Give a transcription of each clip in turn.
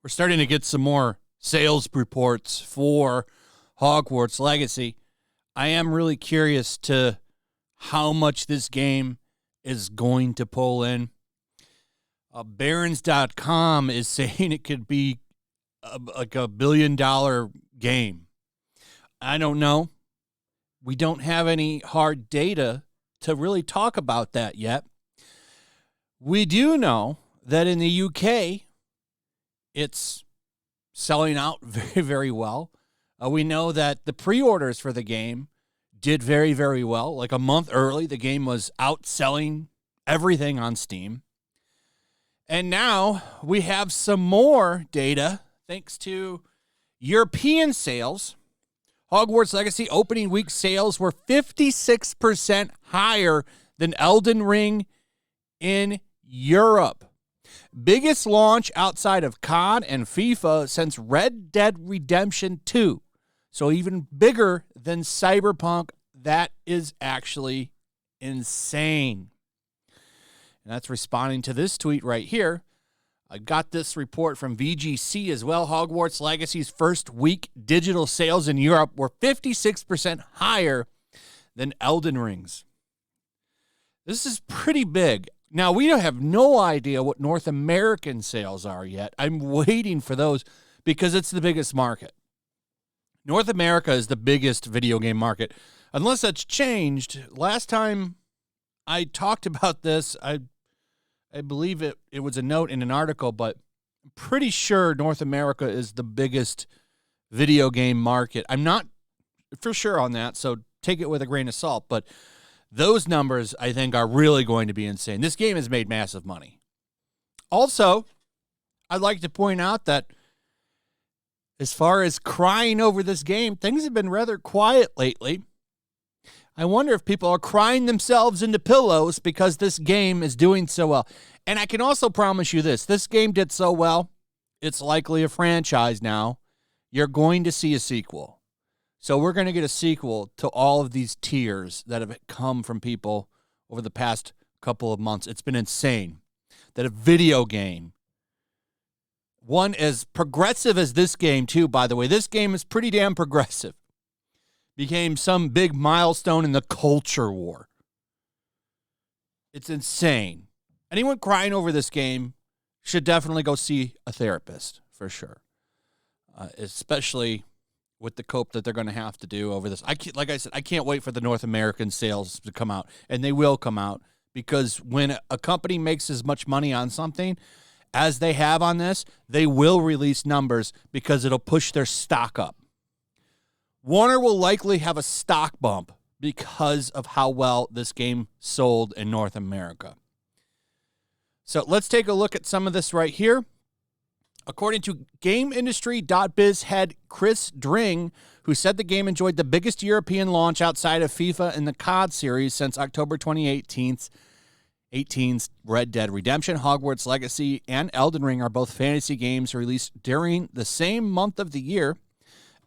We're starting to get some more sales reports for Hogwarts Legacy. I am really curious to how much this game is going to pull in. Barons.com is saying it could be like a $1 billion game. I don't know. We don't have any hard data to really talk about that yet. We do know that in the UK, it's selling out very, very well. We know that the pre-orders for the game did very, very well. Like a month early, the game was outselling everything on Steam. And now we have some more data thanks to European sales. Hogwarts Legacy opening week sales were 56% higher than Elden Ring in Europe. Biggest launch outside of COD and FIFA since Red Dead Redemption 2. So even bigger than Cyberpunk. That is actually insane. And that's responding to this tweet right here. I got this report from VGC as well. Hogwarts Legacy's first week digital sales in Europe were 56% higher than Elden Ring's. This is pretty big. Now, we have no idea what North American sales are yet. I'm waiting for those because it's the biggest market. North America is the biggest video game market. Unless that's changed. Last time I talked about this, I believe it was a note in an article, but I'm pretty sure North America is the biggest video game market. I'm not for sure on that, so take it with a grain of salt, but those numbers, I think, are really going to be insane. This game has made massive money. Also, I'd like to point out that as far as crying over this game, things have been rather quiet lately. I wonder if people are crying themselves into pillows because this game is doing so well. And I can also promise you this game did so well, it's likely a franchise now. You're going to see a sequel. So we're going to get a sequel to all of these tears that have come from people over the past couple of months. It's been insane that a video game, one as progressive as this game too, by the way, this game is pretty damn progressive, became some big milestone in the culture war. It's insane. Anyone crying over this game should definitely go see a therapist for sure, especially with the cope that they're going to have to do over this. Like I said, I can't wait for the North American sales to come out, and they will come out, because when a company makes as much money on something as they have on this, they will release numbers because it'll push their stock up. Warner will likely have a stock bump because of how well this game sold in North America. So let's take a look at some of this right here. According to GameIndustry.biz head Chris Dring, who said the game enjoyed the biggest European launch outside of FIFA and the COD series since October 2018's Red Dead Redemption, Hogwarts Legacy, and Elden Ring are both fantasy games released during the same month of the year.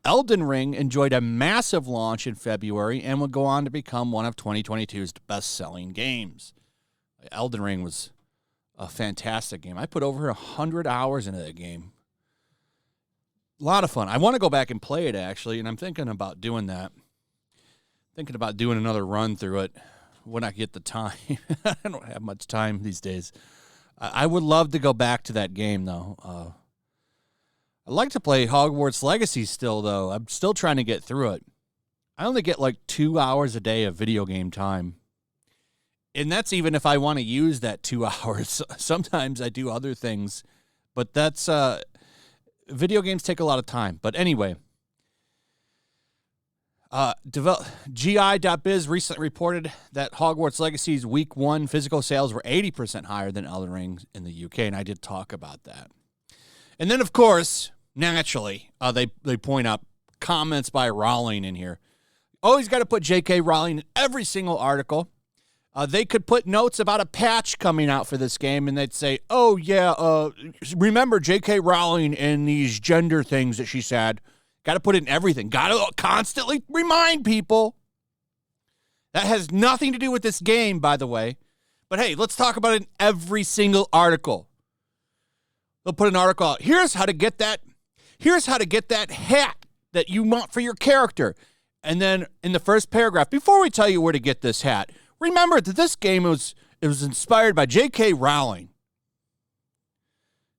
Elden Ring enjoyed a massive launch in February and would go on to become one of 2022's best-selling games. Elden Ring was a fantastic game. I put over 100 hours into that game. A lot of fun. I want to go back and play it, actually, and I'm thinking about doing that. Thinking about doing another run through it when I get the time. I don't have much time these days. I would love to go back to that game, though. I'd like to play Hogwarts Legacy still, though. I'm still trying to get through it. I only get like 2 hours a day of video game time. And that's even if I want to use that 2 hours. Sometimes I do other things. But that's, video games take a lot of time. But anyway, GI.biz recently reported that Hogwarts Legacy's Week 1 physical sales were 80% higher than Elden Ring in the UK. And I did talk about that. And then, of course, naturally, they point out comments by Rowling in here. Always got to put J.K. Rowling in every single article. They could put notes about a patch coming out for this game, and they'd say, oh, yeah, remember J.K. Rowling and these gender things that she said. Got to put it in everything. Got to constantly remind people. That has nothing to do with this game, by the way. But hey, let's talk about it in every single article. They'll put an article out. Here's how to get that hat that you want for your character. And then in the first paragraph, before we tell you where to get this hat, remember that this game was inspired by J.K. Rowling.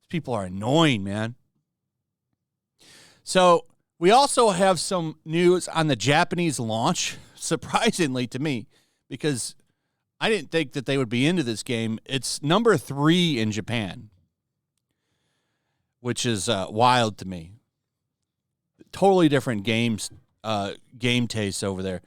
These people are annoying, man. So we also have some news on the Japanese launch, surprisingly to me, because I didn't think that they would be into this game. It's number 3 in Japan, which is wild to me. Totally different game tastes over there,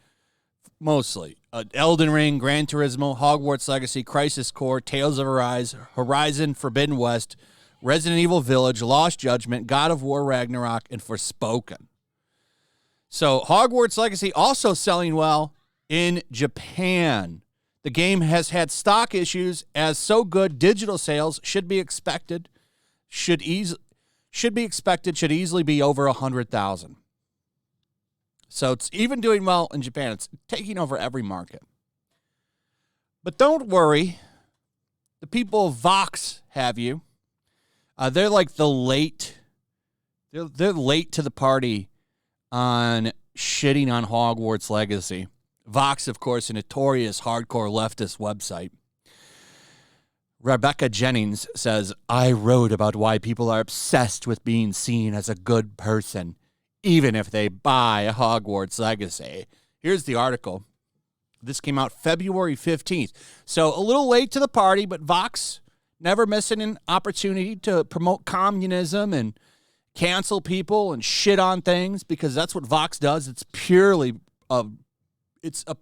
mostly. Elden Ring, Gran Turismo, Hogwarts Legacy, Crisis Core, Tales of Arise, Horizon Forbidden West, Resident Evil Village, Lost Judgment, God of War Ragnarok, and Forspoken. So Hogwarts Legacy also selling well in Japan. The game has had stock issues as so good digital sales should be expected. Should easily be over 100,000. So it's even doing well in Japan. It's taking over every market. But don't worry. The people of Vox have you. They're like they're late to the party on shitting on Hogwarts Legacy. Vox, of course, a notorious hardcore leftist website. Rebecca Jennings says, I wrote about why people are obsessed with being seen as a good person, even if they buy Hogwarts Legacy. Here's the article. This came out February 15th. So a little late to the party, but Vox never missing an opportunity to promote communism and cancel people and shit on things, because that's what Vox does. It's purely leftist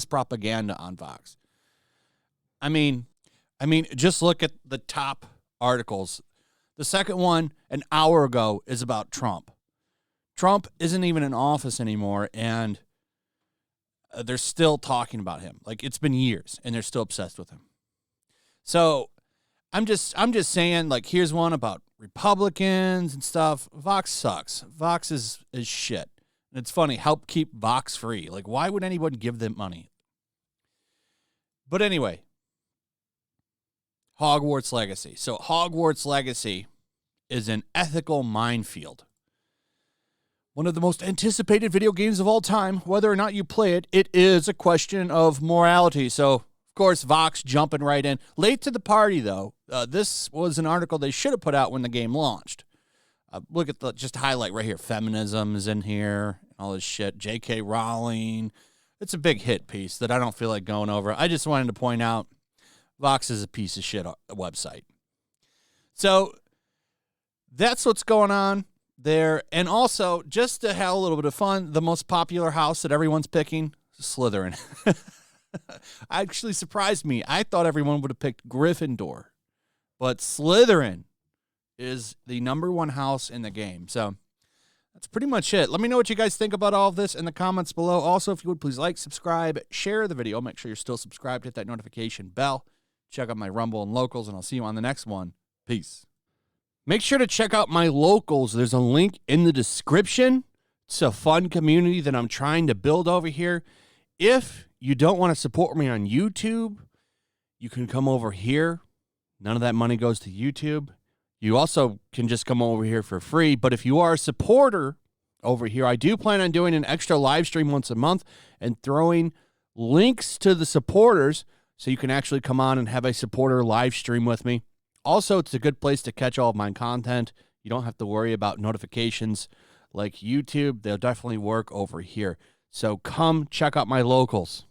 propaganda on Vox. I mean, just look at the top articles. The second one, an hour ago, is about Trump. Trump isn't even in office anymore, and they're still talking about him. Like, it's been years, and they're still obsessed with him. So I'm just saying, like, here's one about Republicans and stuff. Vox sucks. Vox is shit. And it's funny, help keep Vox free. Like, why would anyone give them money? But anyway, Hogwarts Legacy. So Hogwarts Legacy is an ethical minefield. One of the most anticipated video games of all time. Whether or not you play it, it is a question of morality. So, of course, Vox jumping right in. Late to the party, though. This was an article they should have put out when the game launched. Look at the just highlight right here. Feminism is in here. All this shit. J.K. Rowling. It's a big hit piece that I don't feel like going over. I just wanted to point out Vox is a piece of shit website. So that's what's going on there. And also, just to have a little bit of fun, the most popular house that everyone's picking, Slytherin. Actually surprised me. I thought everyone would have picked Gryffindor. But Slytherin is the number one house in the game. So that's pretty much it. Let me know what you guys think about all of this in the comments below. Also, if you would, please like, subscribe, share the video. Make sure you're still subscribed. Hit that notification bell. Check out my Rumble and Locals, and I'll see you on the next one. Peace. Make sure to check out my Locals. There's a link in the description. It's a fun community that I'm trying to build over here. If you don't want to support me on YouTube, you can come over here. None of that money goes to YouTube. You also can just come over here for free. But if you are a supporter over here, I do plan on doing an extra live stream once a month and throwing links to the supporters so you can actually come on and have a supporter live stream with me. Also, it's a good place to catch all of my content. You don't have to worry about notifications like YouTube. They'll definitely work over here. So come check out my Locals.